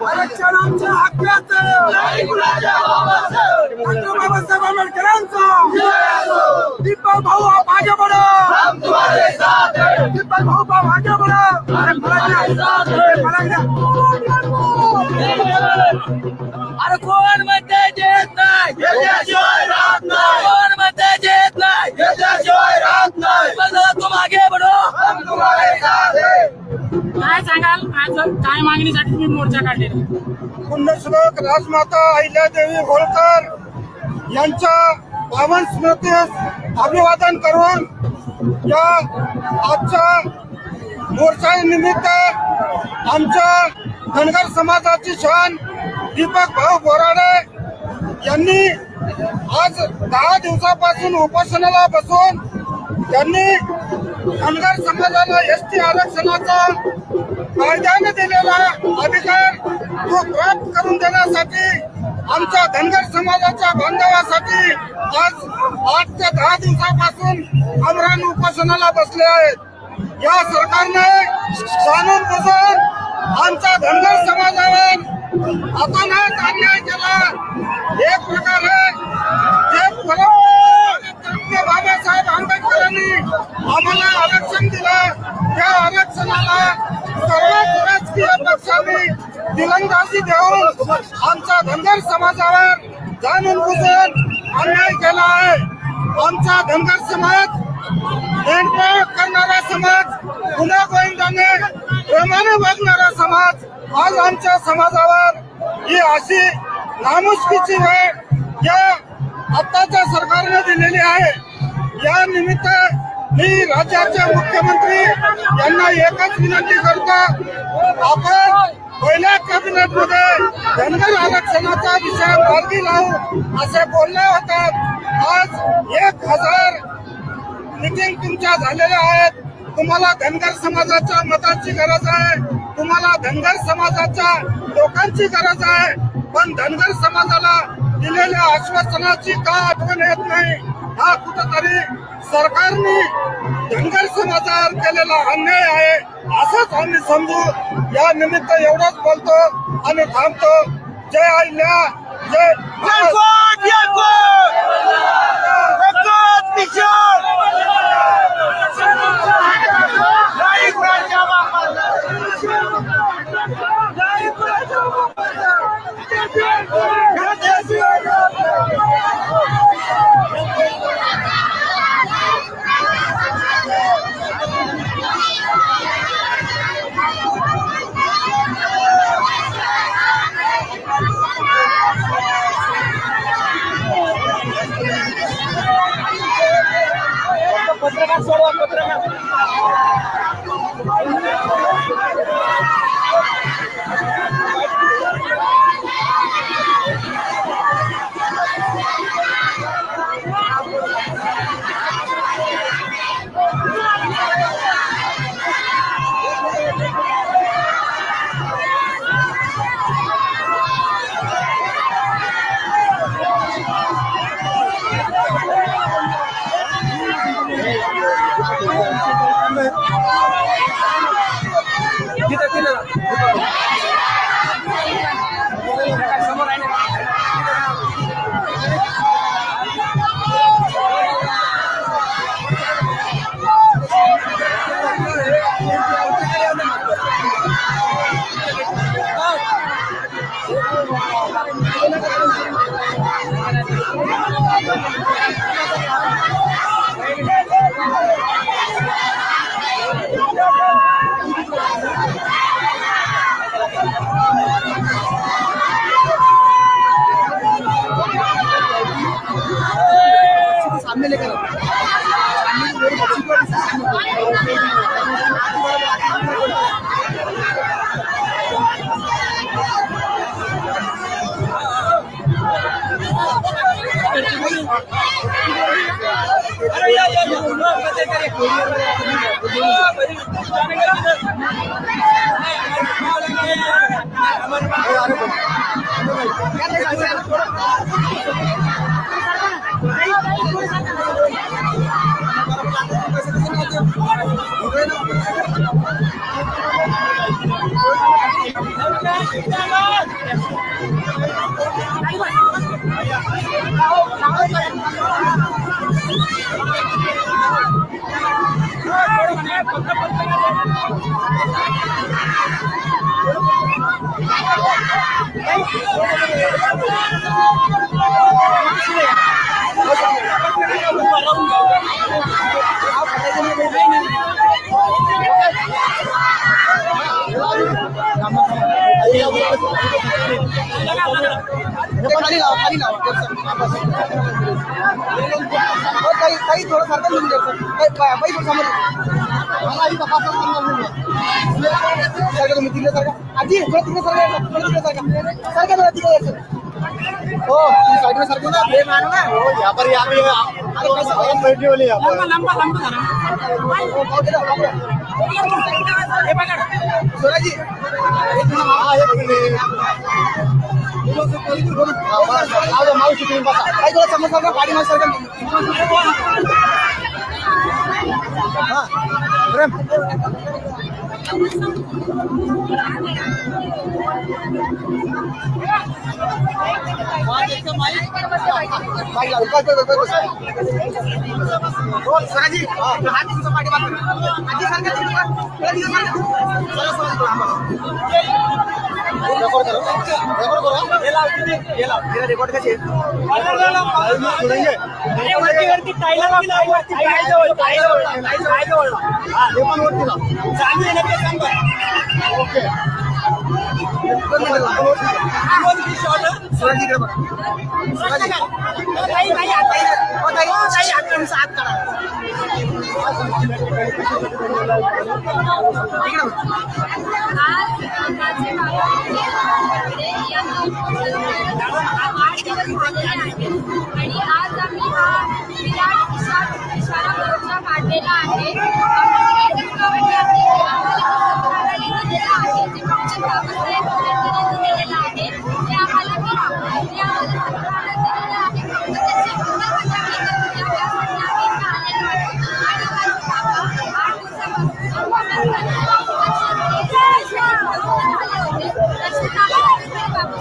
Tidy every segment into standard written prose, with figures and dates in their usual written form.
आरक्षणाच्या हक्काचं डॉक्टर बाबासाहेब आंबेडकरांचा दीपक भाऊ आप आगे बढ़ो, दीपक भाऊ आप आगे बढ़ो। अरे कोण म्हणते देत नाही, कोण म्हणते देत नाही, तुम आगे बढ़ो। काय सांगाल आज काय मागणीसाठी तुम्ही मोर्चा काढलेला? पुण्यश्लोक राजमाता अहिल्यादेवी होळकर यांच्या पावन स्मृतीस अभिवादन करून या आजच्या मोर्चा निमित्त आमच्या धनगर समाजाची शान दीपक भाऊ बोराडे यांनी आज 10 दिवसापासून उपोषणाला बसून त्यांनी धनगर समाजाला एसटी आरक्षणाचा कायद्याने दिलेला अधिकार तो प्राप्त करून देण्यासाठी आमच्या धनगर समाजाच्या बांधवासाठी आज 8 ते 10 दिवसापासून आमरण उपोषणाला बसले आहेत। या सरकारने जाणून बुजून आमच्या धनगर समाजावर अतोनात अन्याय केला। एक प्रकारे जे बाबासाहेब आंबेडकरांनी आम्हाला आरक्षण दिलं त्या आरक्षणाला सर्वच राजकीय पक्षांनी दिलंदाजी देऊन आमच्या धनगर समाजावर जाणून बुजून अन्याय केला आहे। आमचा धनगर समाज नेमप्रयोग करणारा समाज, गुन्हा गोविंदाने प्रेमाने वागणारा समाज आज आमच्या समाजावर ही अशी नामुष्कीची वेळ या आताच्या सरकारने दिलेली आहे। या निमित्त मी राज्याचे मुख्यमंत्री यांना एकच विनंती करतो, आपण पहिल्या कॅबिनेटमध्ये धनगर आरक्षणाचा विषय मार्गी लावू असे बोलले होते। आज 1000 मीटिंग तुमच्या झालेल्या आहेत। तुम्हाला धनगर समाजाच्या मताची गरज आहे, तुम्हाला धनगर समाजाच्या लोकांची गरज आहे, पण धनगर समाजाला दिलेल्या आश्वासनाची का आठवण येत नाही? हा कुठेतरी सरकारने धनगर समाजावर केलेला अन्याय आहे असंच आम्ही समजू। या निमित्त एवढंच बोलतो आणि थांबतो। जय अहिल्या, जय काही थोडं सारखं घेऊन द्यायचं काही पैसे समोर मला आधी तपास सारखं तुम्ही तिकडे सारखं आधी थोडं तिकडे सारखं तिकडे यायचं हो साइड में सारखं ना प्लेन मानो ना हो यहाँ पर बैठने वाली यहाँ पर लंबा सोनाजी मावशी तुम्ही बसा काही थोडं समोर सारखं पाठी माग सारखं हा प्रेम आणि आज आम्ही हा विराट इशारा मोर्चा काढलेला आहे.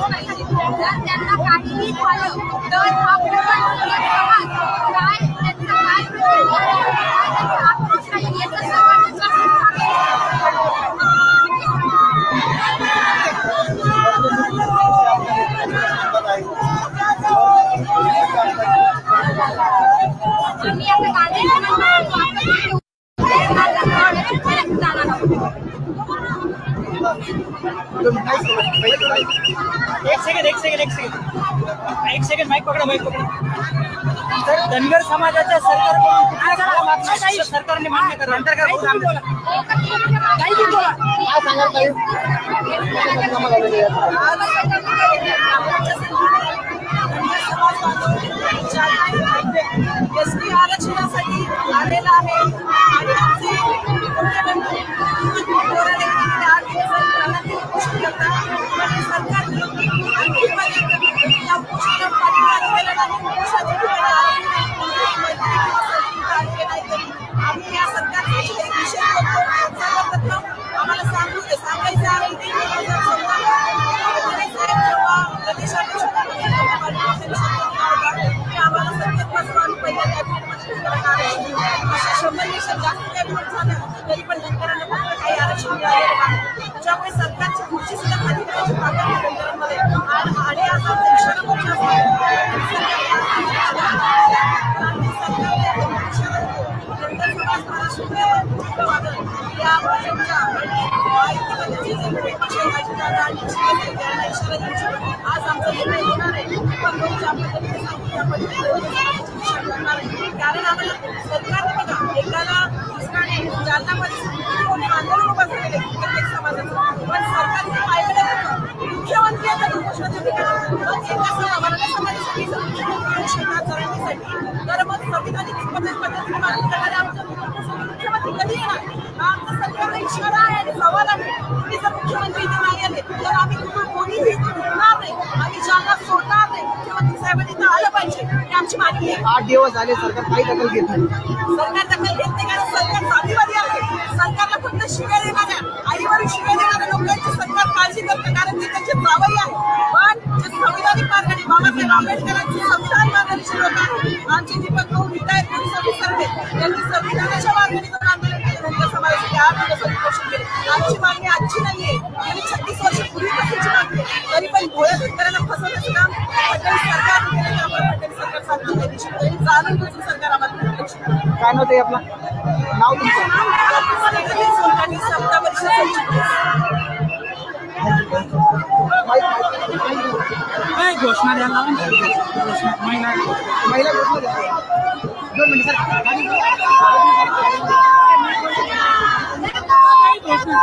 त्यांना काहीही झालं तर हा एक सेकंड माईक पकडा तर धनगर समाजाच्या सरकारकडून कुठल्या कुठल्या मागण्या सरकारने मान्य करा नंतर काय बोला एसटी आरक्षणासाठी आलेला आहे आणि आमचे मुख्यमंत्री सरकारने या उपोषणाला पाठिंबा दिलेला नाही. आम्ही या सरकारचे निषेध करतो. सर्वप्रथम आम्हाला सांगायचं आहे की आम्हाला सत्तेपासून पहिल्या कॅबिनेट 100 जास्त कॅबिनेट झालं तरी पण धनगरांना फक्त काही आरक्षण मिळालेलं नाही. त्याच्यामुळे सरकारची पुढची सुद्धा खाली करायची ताकद धनगरांमध्ये आणि आता आज आमचा निर्णय होणार आहे पण कारण आम्हाला सरकारने बघा एकाला जालनामध्ये आंदोलन उभं झालेलं आहे प्रत्येक समाजाचं पण सरकारने पाहिलं मुख्यमंत्री आता उपोषणाच्या ठिकाणी एका मराठा समाजासाठी जरण्यासाठी तर मग संविधानिक पद्धतीने मागणी करणारे आमचं मुख्यमंत्री कधी येणार हा आमचा सरकारला इशारा आहे आणि सवाल आहे की जर मुख्यमंत्री इथे नाही आले तर आम्ही कोणीही उठणार नाही आम्ही जालना सोडणार नाही. मुख्यमंत्री साहेबांनी इथं आलं पाहिजे ही आमची मागणी आहे. 8 दिवस झाले सरकार काही दखल घेत नाही. सरकार दखल घेत नाही कारण सरकार जातीवादी आहे. सरकारला फक्त शिव्या देणाऱ्या आईवर शिव्या देणाऱ्या लोकांची सरकार काळजी करते कारण ते त्यांचे जावई आहे पण जे संविधानिक मार्गाने बाबासाहेब आंबेडकरांची संविधान मार्गाने लोक आहेत आमचे दीपक भाऊ रिटायर पोलीस ऑफिसर आहेत त्यांनी संविधानाच्या मार्गाने जर आंदोलन केलं धनगर समाजासाठी 8 दिवस उपोषण केले. आमची मागणी आजची नाहीये गेली 36 वर्ष पूर्वीपासूनची मागणी तरी पण भोळ्या धनगरांना फसवण्याचं काम फडणवीस सरकारने केलं तर आम्हाला फडणवीस सरकार सांगतो जाणून बुजून सरकार आम्हाला काय नव्हते आपलं नाव तुमचं समता परिषद घोषणा द्यायला महिला घोषणा 2 मिनिटं घोषणा